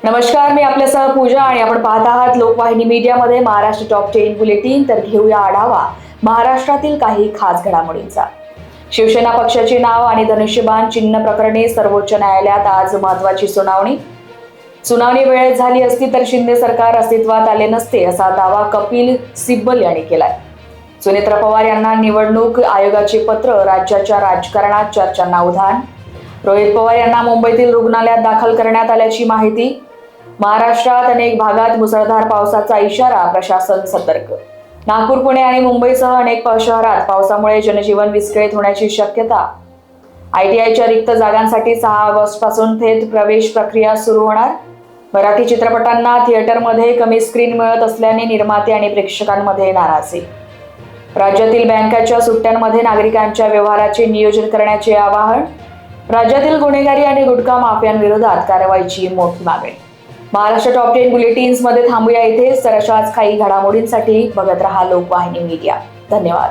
नमस्कार, मी आपल्यासह पूजा आणि आपण पाहत आहात लोकवाहिनी मीडियामध्ये महाराष्ट्र टॉप 10 बुलेटिन. तर घेऊया आढावा महाराष्ट्रातील काही खास घडामोडींचा. शिवसेना पक्षाचे नाव आणि धनुष्यबाण चिन्ह प्रकरणी सर्वोच्च न्यायालयात आज महत्त्वाची सुनावणी वेळेत झाली असती तर शिंदे सरकार अस्तित्वात आले नसते, असा दावा कपिल सिब्बल यांनी केलाय. सुनेत्रा पवार यांना निवडणूक आयोगाचे पत्र, राज्याच्या राजकारणात चर्चांना उधाण. रोहित पवार यांना मुंबईतील रुग्णालयात दाखल करण्यात आल्याची माहिती. महाराष्ट्रात अनेक भागात मुसळधार पावसाचा इशारा, प्रशासन सतर्क. नागपूर, पुणे आणि मुंबईसह अनेक शहरात पावसामुळे जनजीवन विस्कळीत होण्याची शक्यता. ITIच्या रिक्त जागांसाठी 6 ऑगस्ट पासून थेट प्रवेश प्रक्रिया सुरू होणार. मराठी चित्रपटांना थिएटरमध्ये कमी स्क्रीन मिळत असल्याने निर्माते आणि प्रेक्षकांमध्ये नाराजी. राज्यातील बँकांच्या सुट्ट्यांमध्ये नागरिकांच्या व्यवहाराचे नियोजन करण्याचे आवाहन. राज्यातील गुन्हेगारी आणि गुटखा माफियांविरोधात कारवाईची मोठी मागणी. महाराष्ट्र टॉप 10 बुलेटिन्स मध्ये थांबूया इथेच. तर अशाच काही घडामोडींसाठी बघत रहा लोकवाहिनी मीडिया. धन्यवाद.